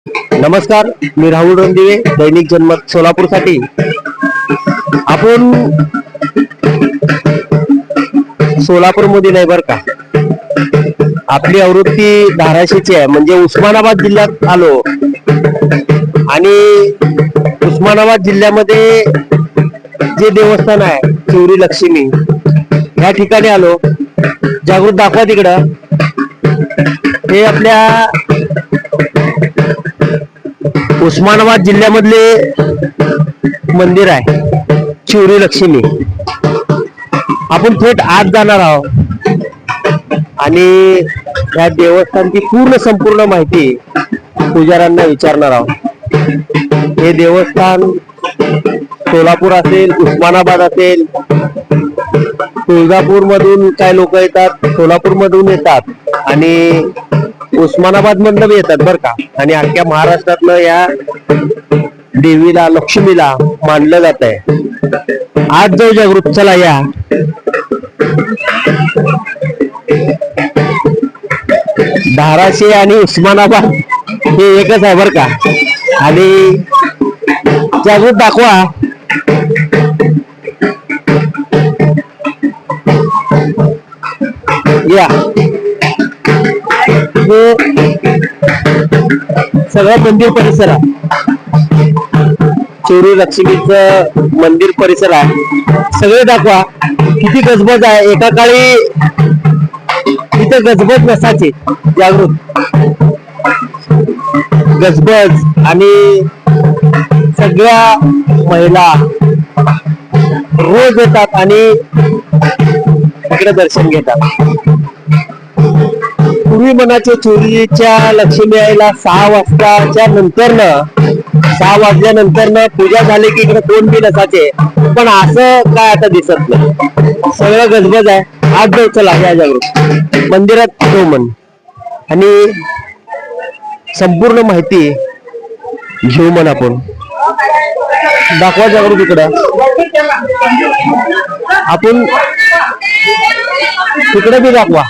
नमस्कार, मी राहुल रणदिवे, दैनिक जनमत सोलापूर साठी. आपण सोलापूर मध्ये नाही बर का, आपली आवृत्ती धाराशिवची आहे, म्हणजे उस्मानाबाद जिल्ह्यात आलो. आणि उस्मानाबाद जिल्ह्यामध्ये जे देवस्थान आहे चिवरी लक्ष्मी, ह्या ठिकाणी आलो. जागृत दाखवा तिकडं. हे आपल्या उस्मानाबाद जिल्ह्यामधले मंदिर आहे चिवरी लक्ष्मी. आपण थेट आत जाणार आहोत आणि या देवस्थानची संपूर्ण माहिती पुजाऱ्यांना विचारणार आहोत. हे देवस्थान सोलापूर असेल, उस्मानाबाद असेल, तुळजापूर मधून काय लोक येतात, सोलापूर मधून येतात आणि उस्मानाबाद मधनं येतात बर का. आणि अख्ख्या महाराष्ट्रातलं या देवीला, लक्ष्मीला मानलं जात आहे. आज जाऊ जागृत, चला या. धाराशिव आणि उस्मानाबाद हे एकच आहे बर का. आणि जागृत दाखवा. या हे सगळं मंदिर परिसर आहे, चिवरी लक्ष्मीचं मंदिर परिसर आहे. सगळे दाखवा किती गजबज आहे. एका काळी तिथे गजबज नसायची. जागृत, गजबज आणि सगळ्या महिला रोज येतात आणि इकडे दर्शन घेतात. पूर्वी मनाचे चोरीच्या लक्ष्मी यायला 6 वाजल्यानंतर पूजा झाली की इकडे कोण बी नसायचे. पण असं काय आता दिसत नाही, सगळं गजबज आहे. आज जाऊ, चला या जागृत मंदिरात जाऊ मन आणि संपूर्ण माहिती घेऊ मन. आपण दाखवा जागृत इकडं. आपण तिकडे बी दाखवा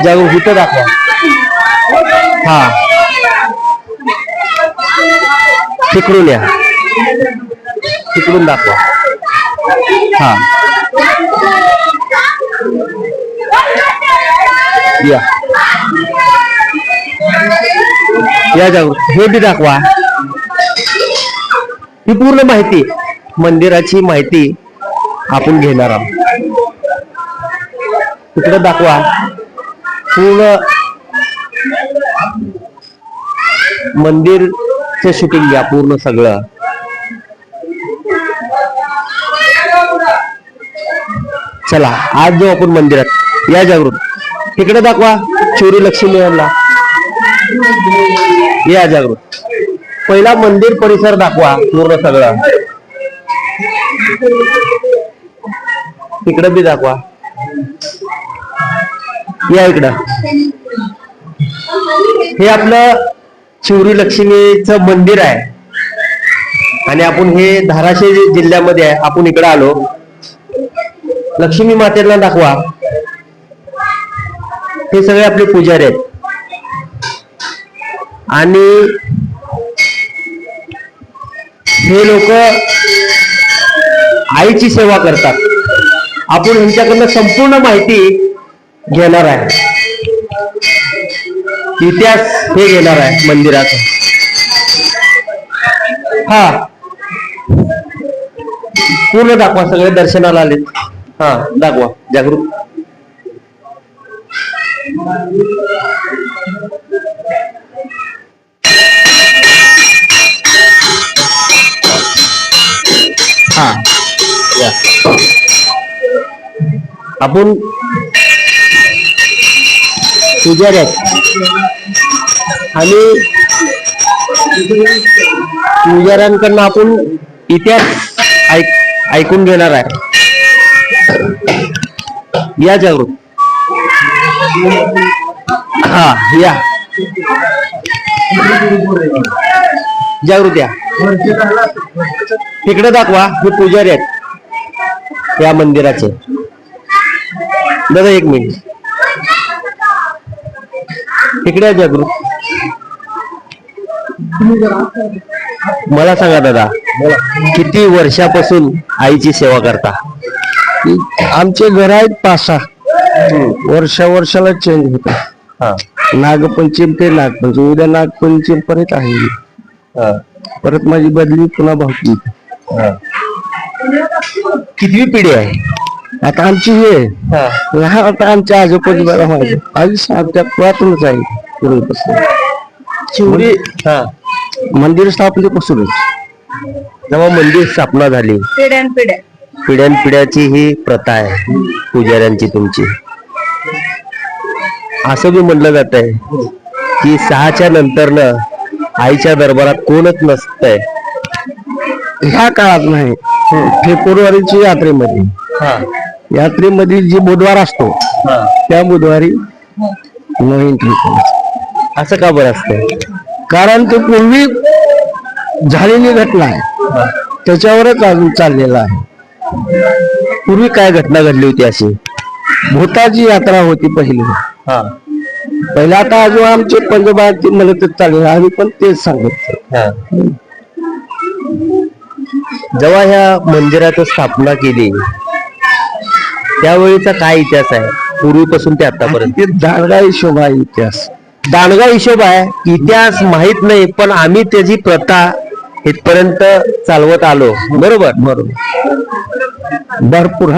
जागृत, इथं दाखवा. हा, तिकडून या, तिकडून दाखवा. हा या या जागृत, हे बी दाखवा. ही पूर्ण माहिती, मंदिराची माहिती आपण घेणार आहोत. तिकडे दाखवा पूर्ण मंदिरचं शूटिंग घ्या, पूर्ण सगळं. चला आज जाऊ आपण मंदिरात. या जागृत, तिकडे दाखवा चिवरी लक्ष्मी यांना. या जागृत, पहिला मंदिर परिसर दाखवा पूर्ण सगळं. तिकडे बी दाखवा. या इकडं. हे आपलं चिवरी लक्ष्मीचं मंदिर आहे आणि आपण हे धाराशिव जिल्ह्यामध्ये आहे. आपण इकडे आलो. लक्ष्मी मातेला दाखवा. हे सगळे आपले पुजारी आहेत आणि हे लोक आईची सेवा करतात. आपण ह्यांच्याकडनं संपूर्ण माहिती घेणार आहे, इतिहास हे घेणार आहे मंदिराचा. हा, पूर्ण दाखवा. सगळे दर्शनाला आलेत. हा दाखवा जागृत. हा या. आपण पुजारी आहेत आणि पुजाऱ्यांकडनं आपण इतिहास ऐकून घेणार आहे. या जागृत. हा या जागृत, या तिकडे दाखवा. हे पुजारी आहेत या मंदिराचे. दादा एक मिनिट, तिकडे जागृत. मला सांगा दादा, किती वर्षापासून आईची सेवा करता? आमचे घर आहेत 5-6 वर्षाला चेंज होत. नागपंचमी ते नागपंचमी, उद्या नागपंचमी परत आहे. परत माझी बदली पुन्हा भावती. कितवी पिढी आहे आता आमची हे आता आमच्या आजोबाला माझे आधी आमच्या पुरातूनच आहे पूर्वीपासून. चिवडी मंदिर स्थापनेपासूनच जेव्हा मंदिर स्थापना झाली, पिढ्यानपिढ्याची ही प्रथा आहे पुजाऱ्यांची तुमची. असं बी म्हणलं जात आहे की 6च्या नंतरनं आईच्या दरबारात कोणच नसतंय. ह्या काळात नाही, फेब्रुवारीची यात्रेमध्ये जी बुधवार असतो त्या बुधवारी नवीन असं का बरं असतंय? कारण ते पूर्वी झालेली घटना आहे, त्याच्यावरच अजून चाललेला आहे. पूर्वी काय घटना घडली होती अशी? भूताची यात्रा होती पहिली. आता अजून आमचे पंजोबा मला चालले, आम्ही पण तेच सांगत. जेव्हा ह्या मंदिराची स्थापना केली त्यावेळीचा काय इतिहास आहे पूर्वीपासून ते आतापर्यंत? ते दांडगा हिशोब आहे इतिहास. दांडगा हिशोब आहे, इतिहास माहित नाही, पण आम्ही त्याची प्रथा इथपर्यंत चालवत आलो. बरोबर भरपूर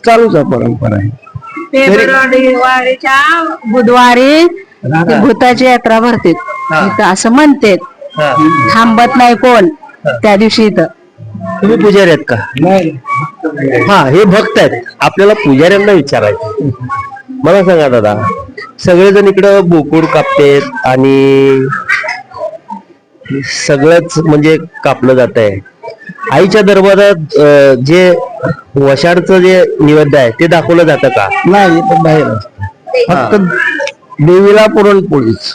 चालूच आहे परंपरा आहे. फेब्रुवारीच्या बुधवारी भूताची यात्रा भरते इथं असं म्हणते. थांबत नाही कोण त्या दिवशी इथं. तुम्ही पुजारी आहेत का? हे भक्त आहेत. आपल्याला पुजाऱ्यांना विचारायचं. मला सांगा दादा, सगळेजण इकडं बोकूड कापतेत आणि सगळंच म्हणजे कापलं जात आहे. आईच्या दरबारात जे वशाडचं जे निवेद्य आहे ते दाखवलं जातं का? नाही, तर बाहेर फक्त देवीला पुरणपोळीच.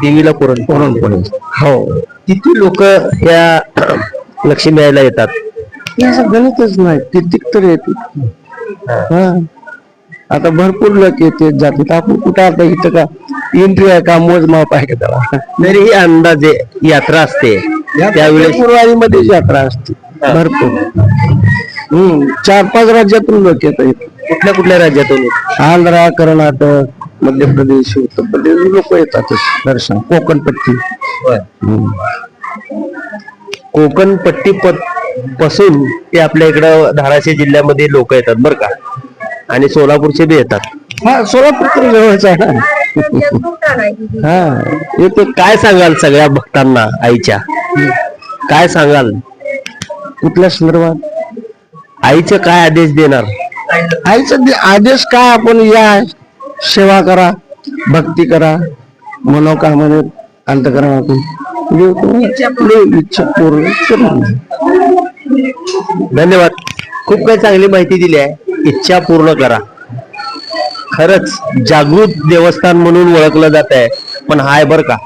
देवीला पुरणपोळी. हो. किती लोक या लक्ष्मी यायला येतात? असं गणितच नाही, कितीक तर येते. आता भरपूर लोक येते जातात. आपण कुठं आता इथं का एंट्री आहे का मोजमाप आहे का त्याला? तरीही अंदाजे यात्रा असते त्यावेळेस फेब्रुवारीमध्येच यात्रा असते भरपूर. 4-5 राज्यातून लोक येतात. कुठल्या राज्यातून? आंध्रा, कर्नाटक, मध्य प्रदेश, उत्तर प्रदेश लोक येतात दर्शन. कोकणपट्टी पासून ते आपल्या इकडं धाराशिव जिल्ह्यामध्ये लोक येतात बरं का, आणि सोलापूरचे बी येतात. सोलापूर तर जवळच आहे ना. येते. काय सांगाल सगळ्या भक्तांना आईच्या? काय सांगाल कुठल्या संदर्भात? आईचे काय आदेश देणार? आईचा आदेश काय? आपण या, सेवा करा, भक्ती करा, मनोकामने अंतकरणातून इच्छा पूर्ण करा. धन्यवाद. खूप काही चांगली माहिती दिली आहे. इच्छा पूर्ण करा. खरंच जागृत देवस्थान म्हणून ओळखलं जात आहे, पण हाय बर का,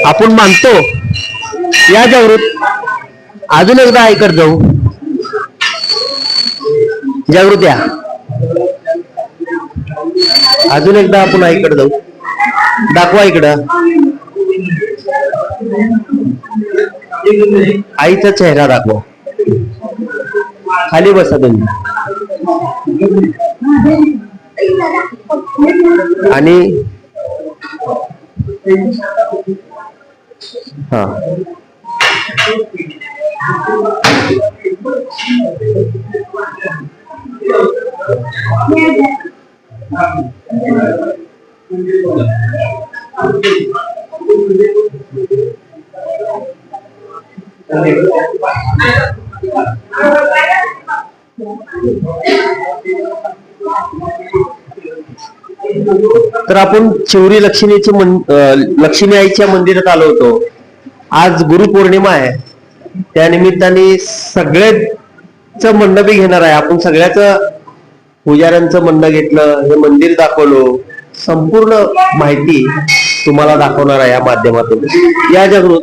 आपण मानतो. या जागृत, अजून एकदा ऐकत जाऊ. जागृत या, अजून एकदा आपण ऐकत जाऊ. दाखवा इकडं आईचा चेहरा दाखवा. खाली बसा तुम्ही आणि तर आपण चिवरी लक्ष्मी आईच्या मंदिरात आलो होतो. आज गुरुपौर्णिमा आहे, त्या निमित्ताने सगळेच म्हणणं बी घेणार आहे. आपण सगळ्याच पुजाऱ्यांचं म्हणणं घेतलं, हे मंदिर दाखवलो, संपूर्ण माहिती तुम्हाला दाखवणार आहे या माध्यमातून. या जागृत,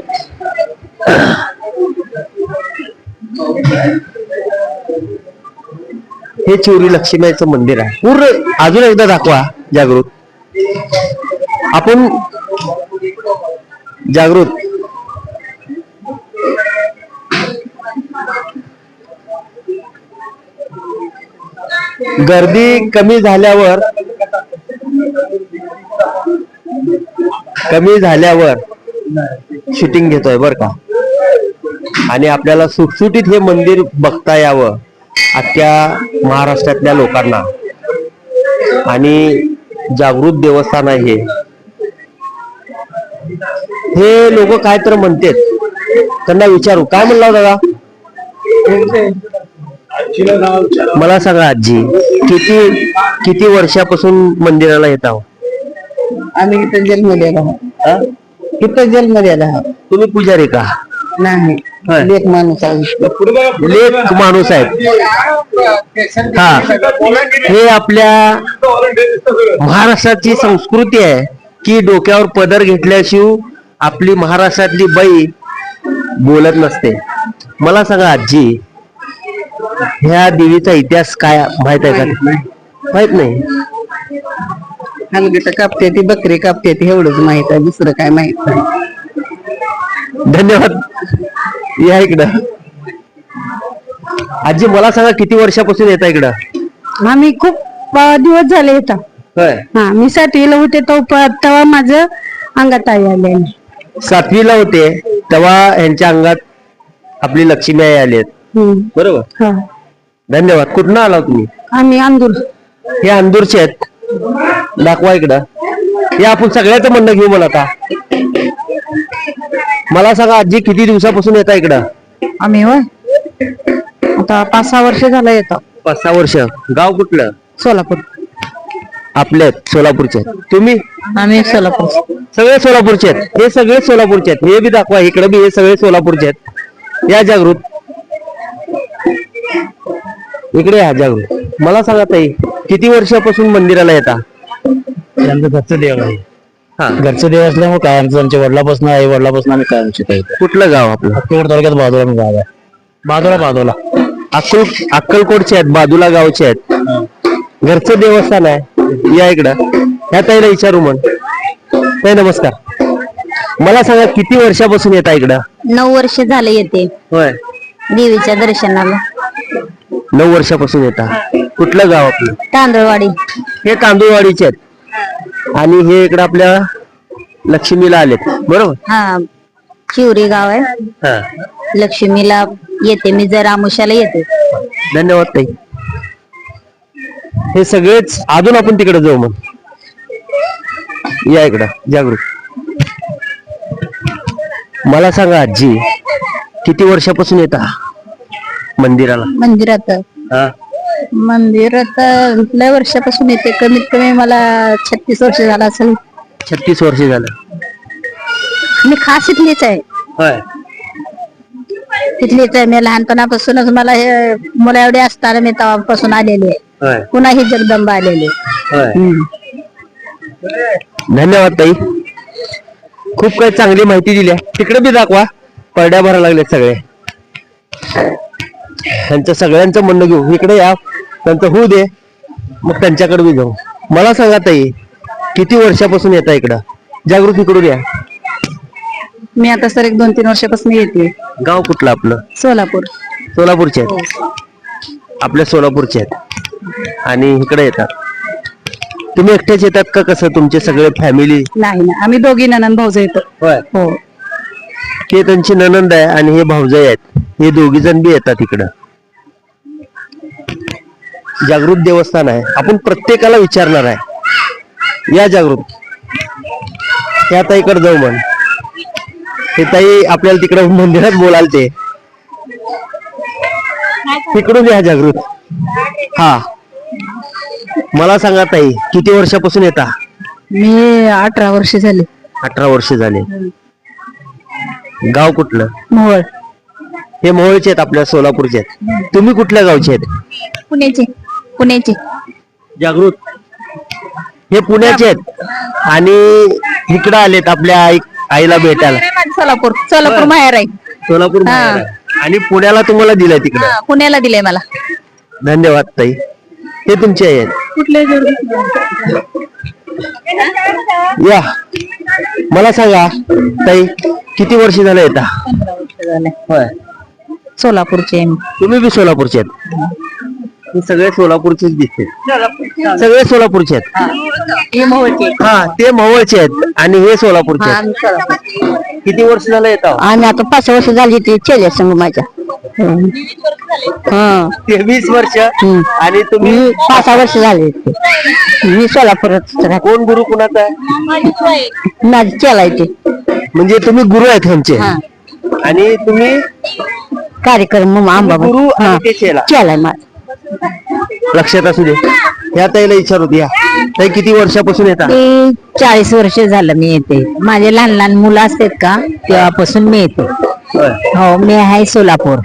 हे चिवरी लक्ष्मीचं मंदिर आहे. पूर्ण अजून एकदा दाखवा जागृत. आपण जागृत. गर्दी कमी झाल्यावर शूटिंग घेतोय बर का. आणि आपल्याला सुटसुटीत हे मंदिर बघता यावं अख्ख्या महाराष्ट्रातल्या लोकांना. आणि जागृत देवस्थान आहे हे लोक काय तर म्हणतात, त्यांना विचारू. काय म्हणला दादा? मला सांगा आजी, किती वर्षापासून मंदिराला येत आहो? आम्ही इथं जन्मलेलो आहोत. इथं जन्मलेलो आहोत. तुम्ही पुजारी का? नाही, लेक माणूस आहे. लेक माणूस आहेत. हा, हे आपल्या महाराष्ट्राची संस्कृती आहे की डोक्यावर पदर घेतल्याशिवाय आपली महाराष्ट्रातली बाई बोलत नसते. मला सांगा आजी, ह्या देवीचा इतिहास काय माहित आहे का? माहित नाही. हलगट कापते ती, बकरी कापते ती, एवढंच माहित आहे, दुसरं काय माहित नाही. धन्यवाद. या इकडं. आजी मला सांगा, किती वर्षापासून येता इकडं? आम्ही खूप दिवस झाले येतात. होय. हा, मी 7वीला होते तेव्हा माझं अंगात आई आले. 7वीला होते तेव्हा यांच्या अंगात आपली लक्ष्मी आई आली आहेत. बरोबर. हा. धन्यवाद. कुठनं आला तुम्ही? आम्ही अंदूर. हे अंदूरचे आहेत. दाखवा इकडं. या आपण सगळ्याचं म्हणणं घेऊ. मला मला सांगा आजी, किती दिवसापासून येता इकडं? आम्ही होय आता 5-6 वर्ष झालं येतो. 5-6 वर्ष. गाव कुठलं? सोलापूर. आपले सोलापूरचे आहेत. तुम्ही? आम्ही सोलापूर. सगळे सोलापूरचे आहेत. हे सगळे सोलापूरचे आहेत. हे बी दाखवा इकडे बी. हे सगळे सोलापूरचे आहेत. या जागृत, इकडे या जागृत. मला सांगा ताई, किती वर्षापासून मंदिराला येता? आमचं घरचं देव आहे. हा, घरचं देव असल्यामुळे काय आमच्या वडिलापासून आई वडिलापासून आम्ही कायम शिकायचं. कुठलं गाव आपलं? अक्कलकोट तालुक्यात बाजूला गाव आहे. बाजूला अक्कलकोटचे आहेत, बाजूला गावचे आहेत. घरचं देवस्थान आहे. या इकडं. ह्या ताईला विचारू. म्हण ताई नमस्कार. मला सांगा, किती वर्षापासून येता इकडं? 9 वर्ष झाले येते होय. देवीच्या दर्शनाला. 9 वर्षापासून येता. कुठलं गाव आपलं? तांदळवाडी. हे तांदूळवाडीचे आहेत. आणि हे इकडं आपल्या लक्ष्मीला आलेत. बरोबर. हा, चिवरी गाव आहे. हा, लक्ष्मीला येते मी, जर आमुष्याला येते. धन्यवाद ताई. हे सगळेच अजून आपण तिकडे जाऊ. मग या इकडं जागृत. मला सांगा आजी, किती वर्षापासून येता मंदिराला? मंदिरात हा, लय वर्षापासून येते. कमीत कमी मला 36 वर्ष झाला असेल. 36 वर्ष झालं. मी खास इथलीच आहे. होय. तिथलीच आहे मी. लहानपणापासूनच मला हे मुला एवढे असताना मी तेव्हापासून आलेली आहे. होय. पुन्हा ही जगदंबा आलेली. होय. धन्यवाद ताई. खूप काही चांगली माहिती दिली आहे. तिकडे बी दाखवा. पडड्या भरा लागले सगळे. त्यांचं सगळ्यांचं म्हणणं घेऊ. इकडे या, त्यांचं होऊ दे, मग त्यांच्याकडे बी जाऊ. मला सांगा ताई, किती वर्षापासून येता इकडं? जागृत इकडून या. मी आता सर 1-2-3 वर्षापासून येते. गाव कुठलं आपलं? सोलापूर. सोलापूरचे आहेत. आपल्या सोलापूरचे आहेत. आणि इकडे येतात. तुम्ही एकट्याच येतात का कसं? तुमचे सगळे फॅमिली? नाही ना, आम्ही दोघी ननंद भाऊज येतो. होय. हो. ते त्यांची ननंद आहे आणि हे भाऊजाई आहेत. हे दोघी जण बी येतात इकडं. जागृत देवस्थान आहे. आपण प्रत्येकाला विचारणार आहे. या जागृत. या ताईकडे जाऊ. म्हण हे ताई आपल्याला तिकडे मंदिरात बोलाल ते. तिकडून या जागृत. हा, मला सांगा ताई, किती वर्षापासून येता? मी 18 वर्ष झाले. 18 वर्ष झाले. गाव कुठलं? मोहोळ. हे मोहोळचे आहेत, आपल्या सोलापूरचे आहेत. तुम्ही कुठल्या गावचे आहेत? पुण्याचे. जागृत. हे पुण्याचे आहेत आणि इकडे आलेत आपल्या आईला भेटायला. सोलापूर माहेर आहे. सोलापूर माहेर आहे. आणि पुण्याला तुम्हाला दिलंय तिकडे. पुण्याला दिलंय मला. धन्यवाद ताई. हे तुमचे आहेत. या मला सांगा ताई, किती वर्ष झालं येता? होय. सोलापूरचे तुम्ही बी सोलापूरचे आहेत? हे सगळे सोलापूरचेच दिसते. सगळे सोलापूरचे आहेत. हा, ते मोहोळचे आहेत आणि हे सोलापूरचे आहेत. किती वर्ष झालं येता? आम्ही आता 5 वर्ष झाली ती चेले संग माझ्या. हा 23 वर्ष आणि तुम्ही 5 वर्ष झाली मी सोलापुरात. कोण गुरु कुणाचा आहे? माझी चेला ते म्हणजे तुम्ही गुरु आहेत ह्यांचे आणि तुम्ही कार्यक्रम आंबा गुरु आणि ते चेला. केलाय माझा. लक्षात असू दे. ह्या ताईला विचारू द्या, ताई किती वर्षापासून येतात? 40 वर्ष झालं मी येते. माझे लहान लहान मुलं असतात का तेव्हापासून मी येते. हो, मी आहे सोलापूर.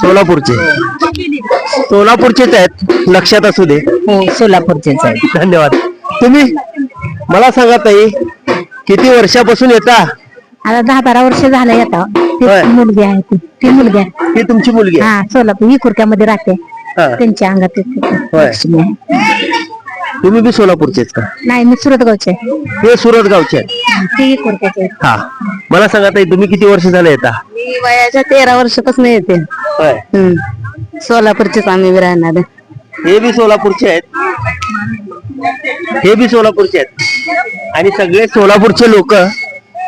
सोलापूरचे सोलापूरचेच आहेत, लक्षात असू दे. हो, सोलापूरचेच आहे. धन्यवाद. तुम्ही मला सांगा ताई, किती वर्षापासून येता? आता 10-12 वर्ष झालं येता. होय. मुलगी आहे ती मुलगी आहे. ही तुमची मुलगी आहे? हा, सोलापूर विकुरक्यामध्ये राहते. हा. त्यांच्या अंगात येते. होय. लक्ष्मी आहे. तुम्ही बी सोलापूरचेच का? नाही, मी सुरतगावचे आहे. हे सुरत गावचे आहेत. ती विकुरक्याचे आहे. हा, मला सांगा ताई, तुम्ही किती वर्ष झाले येता? मी वयाच्या 13 वर्षापासून येते. होय. सोलापूरचेच आम्ही राहणार. हे बी सोलापूरचे आहेत, हे बी सोलापूरचे आहेत आणि सगळे सोलापूरचे लोक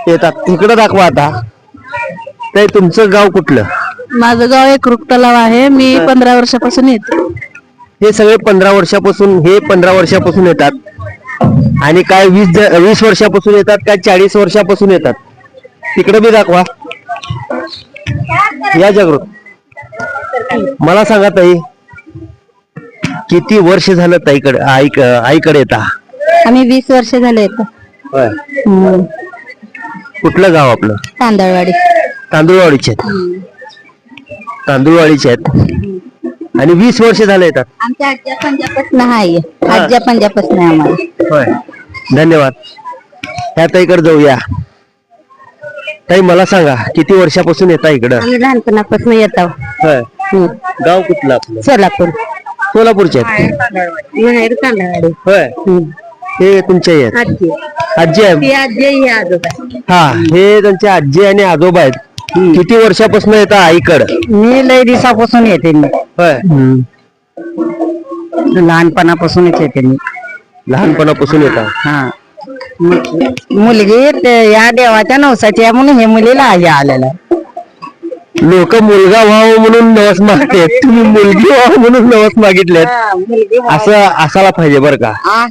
येतात. इकडे दाखवा आता. ताई, तुमचं गाव कुठलं? माझं गाव एक तलाव आहे. मी 15 वर्षापासून येते. हे सगळे 15 वर्षापासून येतात आणि काय 20 वर्षापासून येतात, काय 40 वर्षापासून येतात. तिकडे बी दाखवा. या जागृत. मला सांगा ताई, किती वर्ष झालं ताईकडे आईकडे येता? आम्ही 20 वर्ष झाले येतो. होय. कुठलं गाव आपलं? तांदळवाडी. तांदूळवाडीचे आहेत. तांदूळवाडीचे आहेत आणि 20 वर्ष झाले येतात. आमच्या आज्या पंजाबपासून आहे. आज्या पंजाबपासून आहे आम्हाला. होय. धन्यवाद. ह्या ताईकडे जाऊया. ताई, मला सांगा, किती वर्षापासून येता इकडं? आम्ही लहानपणापासून येतो. होय. गाव कुठलं आपलं? सोलापूर. सोलापूरचे आहेत. माहेर तांदळवाडी. होय. हे तुमचे आहेत? आजी. आजी आहे. ती आजी आहे, ही आजोबा. हा, हे त्यांचे आजी आणि आजोबा आहेत. किती वर्षापासून येता आईकडं? मी लय दिवसापासून येते. मी होय. लहानपणापासूनच येते मी. लहानपणापासून येता. हा, मुलगी या देवाच्या नवसाची आहे म्हणून हे मुलीला आजी आलेला आहे. लोक मुलगा व्हावं म्हणून नवस मागते, तुम्ही मुलगी व्हावं म्हणून नवस मागितलेत. असं असायला पाहिजे बरं का.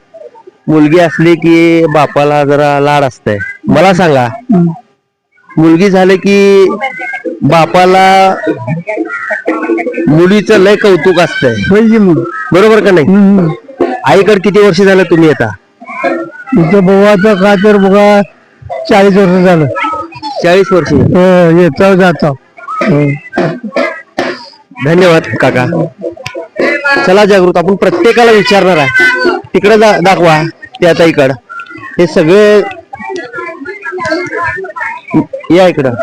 मुलगी असली की बापाला जरा लाड असतंय. मला सांगा, मुलगी झाली की बापाला मुलीचं लय कौतुक असतंय, बरोबर का नाही? आईकडे किती वर्ष झालं तुम्ही येता? तुमच्या भावाचं का तर बघा 40 वर्ष झालं. 40 वर्ष. येतो जातो. धन्यवाद काका. चला जागृत, आपण प्रत्येकाला विचारणार आहे. तिकडे दाखवा त्या ताईकडं. हे सगळे या इकडं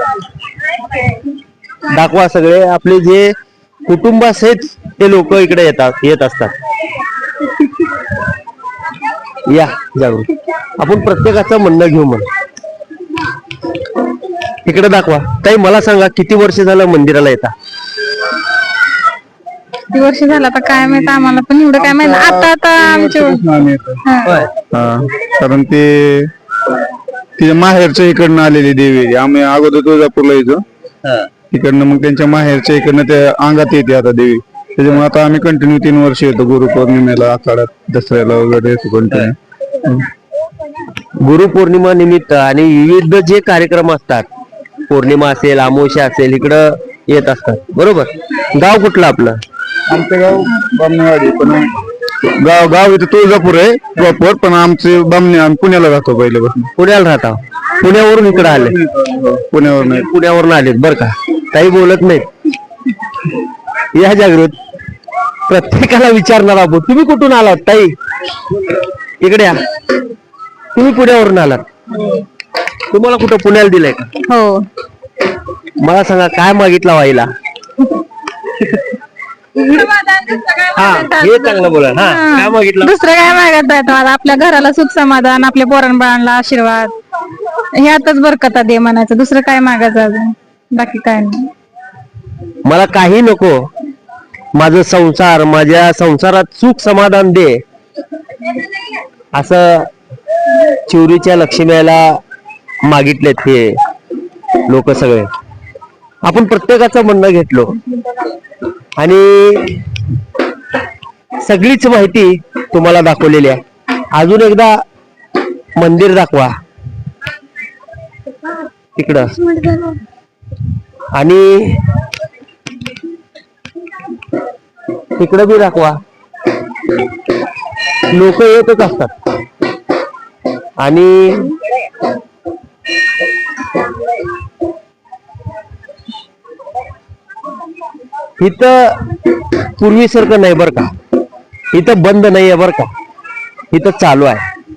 दाखवा. सगळे आपले जे कुटुंबासहित ते लोक इकडे येत असतात. या जागृत, आपण प्रत्येकाचं म्हणणं घेऊ. मग इकडे दाखवा. ताई, मला सांगा, किती वर्ष झालं मंदिराला येता? किती वर्ष झालं आता काय माहित आम्हाला, पण एवढं काय माहित. आता होय. कारण ते तिच्या माहेरच्या इकडनं आलेली देवी. आम्ही अगोदर तुळजापूरला येतो, तिकडनं मग त्यांच्या माहेरच्या इकडनं त्या अंगात येते आता देवी. त्याच्यामुळे आता आम्ही कंटिन्यू 3 वर्ष येतो. गुरुपौर्णिमेला, आखाड्यात, दसऱ्याला वगैरे येतो कंटिन्यू. गुरुपौर्णिमा निमित्त आणि विविध जे कार्यक्रम असतात, पौर्णिमा असेल, अमावस्या असेल, इकडं येत असतात, बरोबर? गाव कुठलं आपलं? आमचं गाव बामणेवाडी. पण गाव इथं तुळजापूर आहे प्रॉपर, पण आमचे बामणे, आम्ही पुण्याला राहतो पहिल्यापासून. पुण्याला राहता? पुण्यावरून इकडे आले? पुण्यावर नाही, पुण्यावरून आलेत बरं का. काही बोलत नाहीत. या जागृत, प्रत्येकाला विचारणार आहोत. तुम्ही कुठून आलात ताई? इकडे या. तुम्ही पुण्यावरून आलात? तुम्हाला कुठं पुण्याला दिलंय का? हो. मला सांगा, काय मागितलं वाईला? हा हे चांगलं बोला. हा काय मागितलं? दुसरं काय मागत आहे तुम्हाला? आपल्या घराला सुख समाधान, आपल्या पोरांबाळांना आशीर्वाद, ह्यातच बरकता दे म्हणायचं. दुसरं काय मागायचं अजून? बाकी काय नाही. मला काही नको, माझं संसार, माझ्या संसारात सुख समाधान दे, असं चिवरीच्या लक्ष्मीला मागितलेत हे लोक सगळे. आपण प्रत्येकाचं म्हणणं घेतलो आणि सगळीच माहिती तुम्हाला दाखवलेली आहे. अजून एकदा मंदिर दाखवा तिकडं, आणि तिकडं बी दाखवा. लोक येतच असतात आणि इथं पूर्वीसारखं नाही बरं का, इथं बंद नाही आहे बरं का, इथं चालू आहे.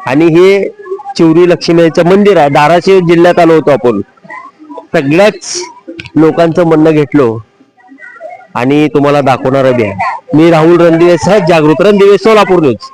आणि हे चिवरी लक्ष्मीचं मंदिर आहे. धाराशिव जिल्ह्यात आलो होतो आपण, सगळ्याच लोकांचं म्हणणं घेतलो आणि तुम्हाला दाखवणार बी आहे. मी राहुल रणदिवे, सहज जागृत रणदिवे, सोलापूर न्यूज.